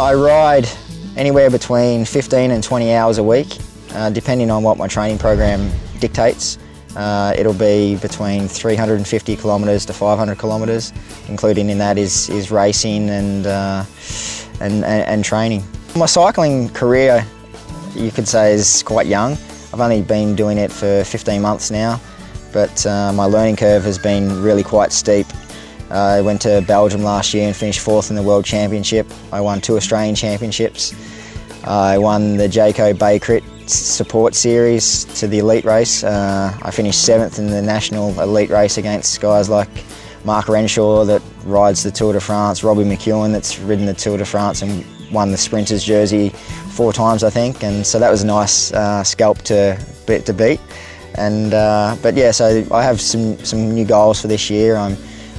I ride anywhere between 15 and 20 hours a week, depending on what my training program dictates. It'll be between 350 kilometres to 500 kilometres, including in that is racing and training. My cycling career, you could say, is quite young. I've only been doing it for 15 months now, but my learning curve has been really quite steep. I went to Belgium last year and finished 4th in the World Championship. I won 2 Australian Championships. I won the Jayco Bay Crit Support Series to the elite race. I finished 7th in the national elite race against guys like Mark Renshaw that rides the Tour de France, Robbie McEwen that's ridden the Tour de France and won the Sprinters jersey 4 times, I think, and so that was a nice scalp to beat. And but yeah, so I have some new goals for this year.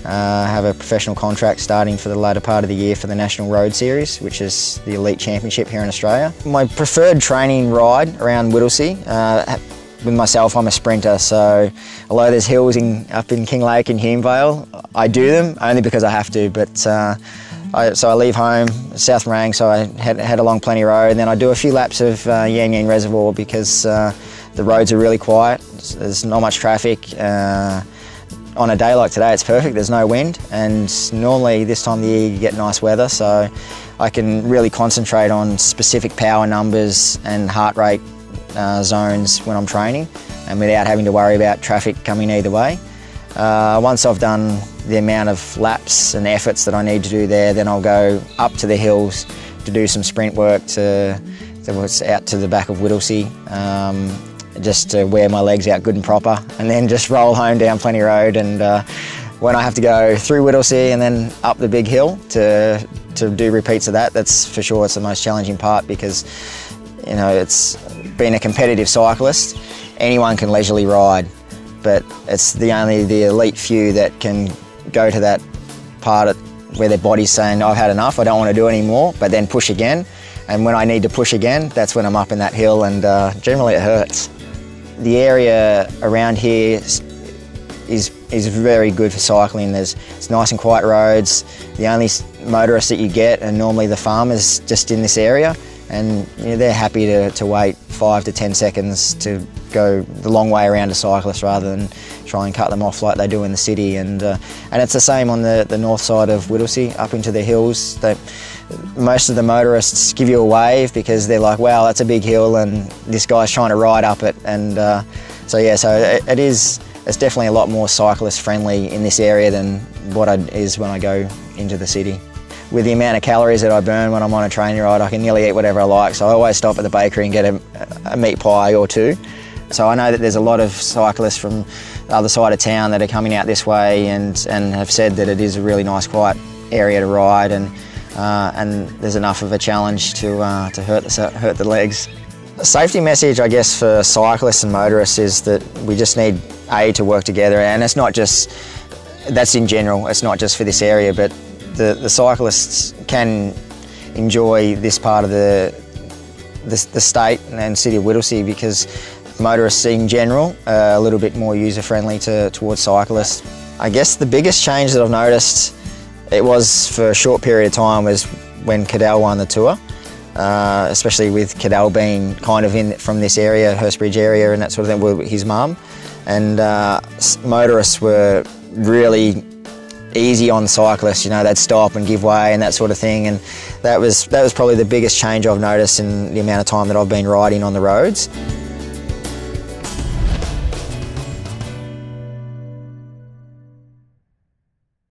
I have a professional contract starting for the latter part of the year for the National Road Series, which is the elite championship here in Australia. My preferred training ride around Whittlesea. With myself, I'm a sprinter, so although there's hills up in Kinglake and Hume, I do them only because I have to. But so I leave home, South Morang, so I head along Plenty Road, and then I do a few laps of Yan Yan Reservoir because the roads are really quiet. There's not much traffic. On a day like today, it's perfect. There's no wind, and normally this time of the year you get nice weather, so I can really concentrate on specific power numbers and heart rate zones when I'm training, and without having to worry about traffic coming either way. Once I've done the amount of laps and efforts that I need to do there, then I'll go up to the hills to do some sprint work out to the back of Whittlesea, just to wear my legs out good and proper, and then just roll home down Plenty Road. And when I have to go through Whittlesea and then up the big hill to do repeats of that, that's for sure it's the most challenging part, because you know, it's being a competitive cyclist, anyone can leisurely ride, but it's only the elite few that can go to that part where their body's saying, I've had enough, I don't want to do it anymore, but then push again. And when I need to push again, that's when I'm up in that hill, and generally it hurts. The area around here is very good for cycling. It's nice and quiet roads. The only motorists that you get are normally the farmers just in this area, and you know, they're happy to wait 5 to 10 seconds to go the long way around a cyclist rather than try and cut them off like they do in the city. And it's the same on the north side of Whittlesea, up into the hills. Most of the motorists give you a wave because they're like, wow, that's a big hill and this guy's trying to ride up it. And so yeah, so it's definitely a lot more cyclist friendly in this area than what it is when I go into the city. With the amount of calories that I burn when I'm on a training ride, I can nearly eat whatever I like, so I always stop at the bakery and get a meat pie or 2. So I know that there's a lot of cyclists from the other side of town that are coming out this way and have said that it is a really nice quiet area to ride, and there's enough of a challenge to hurt the legs. The safety message, I guess, for cyclists and motorists is that we just need to work together, and it's not just, that's in general, it's not just for this area, but the cyclists can enjoy this part of the state and city of Whittlesea because motorists in general are a little bit more user-friendly towards cyclists. I guess the biggest change that I've noticed, it was for a short period of time, was when Cadell won the Tour, especially with Cadell being kind of from this area, Hurstbridge area and that sort of thing, with his mum. And motorists were really easy on cyclists, you know, they'd stop and give way and that sort of thing, and that was probably the biggest change I've noticed in the amount of time that I've been riding on the roads.